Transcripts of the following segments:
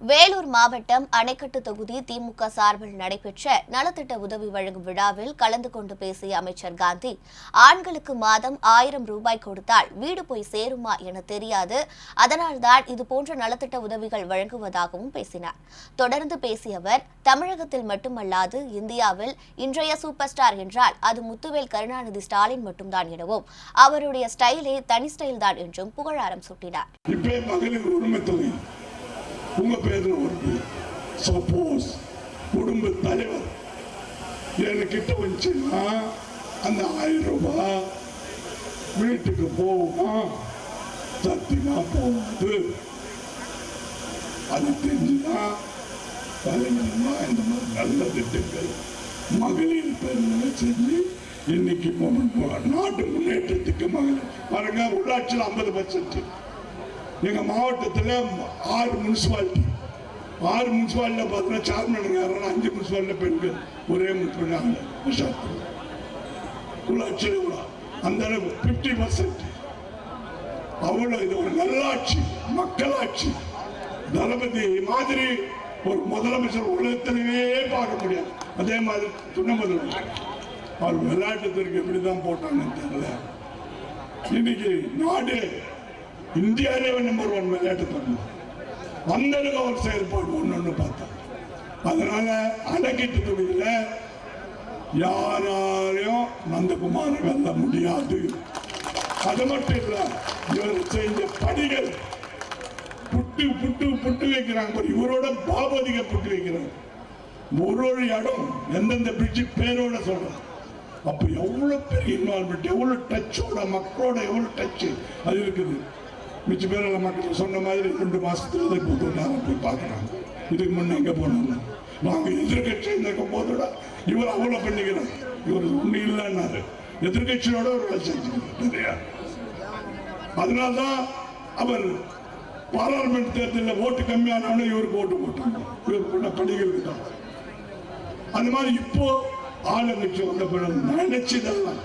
வேலூர் மாவட்டம் அணைக்கட்டு தொகுதி திமுக சார்பில் நடைபெற்ற நலத்திட்ட உதவி வழங்கும் விழாவில் கலந்து கொண்டு பேசிய அமைச்சர் காந்தி, ஆண்களுக்கு மாதம் 1000 ரூபாய் கொடுத்தால் வீடு போய் சேருமா என தெரியாது, அதனால்தான் இதுபோன்ற நலத்திட்ட உதவிகள் வழங்குவதாகவும் பேசினார். தொடர்ந்து பேசிய அவர், தமிழகத்தில் மட்டுமல்லாது இந்தியாவில் இன்றைய சூப்பர் ஸ்டார் என்றால் அது முத்துவேல் கருணாநிதி ஸ்டாலின் மட்டும்தான் எனவும், அவருடைய ஸ்டைலே தனி ஸ்டைல் தான் என்றும் புகழாரம் சூட்டினார். உங்க பேர்ல ஒரு சப்போஸ் குடும்ப தலைவர் என்கிட்ட வந்துச்சுன்னா அந்த 1000 ரூபாய் வீட்டுக்கு போகுமா? சத்தியமா போகுது. அது தெரிஞ்சுதான் தலைவர்களா இந்த மாதிரி நல்ல திட்டங்கள் மகளிர் பேர்ல செஞ்சு இன்னைக்கு நாட்டு முன்னேற்றத்துக்கு மகளிர் பாருங்க. உள்ளாட்சியில் 50%. எங்க மாவட்டத்தில் 6 முனிசிபாலிட்டி பார்த்தீங்கன்னா சேர்மன் 5 முனிசிபாலிட்டி பெண்கள் ஒரே உள்ளாட்சியில் அந்த அளவு 50%. அவ்வளவு இது ஒரு நல்லாட்சி, மக்களாட்சி. தளபதி மாதிரி ஒரு முதலமைச்சர் உலகத்திலேயே பார்க்க முடியாது. அதே மாதிரி துணை முதலமைச்சர் அவர் விளையாட்டுத்திற்கு எப்படிதான் போட்டாங்கன்னு தெரியல. இன்னைக்கு நாடு இந்தியாவிலே நம்பர் 1 விளையாட்டு தரணும். அந்த அவர் செயல்பாடு ஒண்ணு பார்த்தா. அதனால அணைக்கட்டு தொகுதியில யாராலையும் நந்தகுமாரை வெல்ல முடியாது. அது மட்டும் இல்ல, இவர் செஞ்ச பணிகள் புட்டு புட்டு புட்டு வைக்கிறாங்க. இவரோட பாபதிக புட்டு வைக்கிறாங்க. ஒரு இடம் எந்தெந்த பிரிட்ஜ் பேரோட சொல்றாங்க. அப்ப எவ்வளவு பெரிய இன்வால்மெண்ட், எவ்வளவு டச்சோட மக்களோட எவ்வளவு டச் அது இருக்குது. மிச்ச பேர் மக்கள் சொன்ன மாதிரி 2 மாசத்துல போய் பார்க்குறாங்க. இதுக்கு முன்ன எங்க போனாங்க? நாங்க எதிர்கட்சி இருக்கும் போதோட இவர் அவ்வளவு பண்ணிக்கிறார். இவர் ஒண்ணு இல்லைன்னாரு. எதிர்கட்சியோட ஒரு வேலை செஞ்சுக்கிறார். அதனால்தான் அவர் பார்லிமெண்ட் தேர்தலில் ஓட்டு கம்மியானவனே இவருக்கு ஓட்டு போட்டாங்க. இவர் பண்ண பணிகளுக்கு தான். அந்த மாதிரி இப்போ ஆளுங்கட்சி வந்த பிறகு நினைச்சதெல்லாம்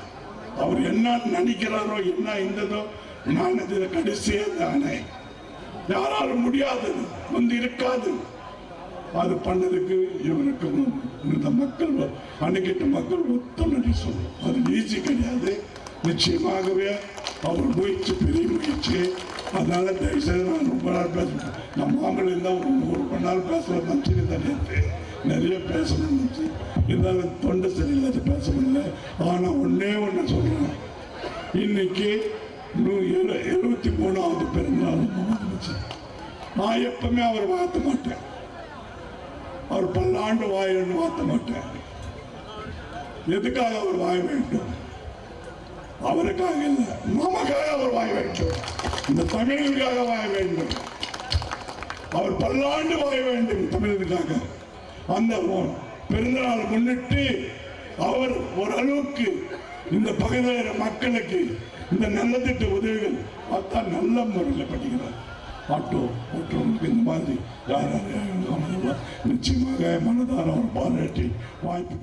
அவர் என்ன நினைக்கிறாரோ என்ன இருந்ததோ நான் இதில் கடைசியே தானே, யாராலும் முடியாது வந்து இருக்காது. அது பண்ணதுக்கு இவருக்கு இந்த மக்கள் அணைக்கிட்ட மக்கள் ஒத்துழைப்பு சொல்லும். அது ஈஸி கிடையாது. நிச்சயமாகவே அவர் முயற்சி பெரிய முயற்சி. அதனால தயவுசெய்து நான் ரொம்ப நாள் பேசுவேன். நம்ம மாமல்ல இருந்தால் ஒரு 100 மணி நேரம் பேசுவேன். நன்றி தனியத்து நிறைய பேசணும். இருந்தாலும் தொண்டை சரியில்லாத பேச முடியல. ஆனால் ஒன்று சொல்றேன், இன்னைக்கு 73வது பிறந்தநாள் நான் எப்பவுமே அவர் வாழ்த்த மாட்டேன். அவர் பல்லாண்டு வாயின்னு வாழ்த்த மாட்டேன். எதுக்காக அவர் வாய வேண்டும்? அவருக்காக இல்லை, நமக்காக அவர் வாய வேண்டும். இந்த தமிழர்களுக்காக வாய வேண்டும். அவர் பல்லாண்டு வாய வேண்டும் தமிழர்களுக்காக. அந்த பிறந்தநாள் முன்னிட்டு அவர் ஓரளவுக்கு இந்த பகுதியில் மக்களுக்கு இந்த நல்லதிட்ட உதவிகள் பார்த்தா நல்ல முறையில் படிக்கிறார். ஆட்டோ ஓட்டுறவங்களுக்கு இந்த மாதிரி யார் நிச்சயமாக மனதார அவர் பாராட்டி வாய்ப்பு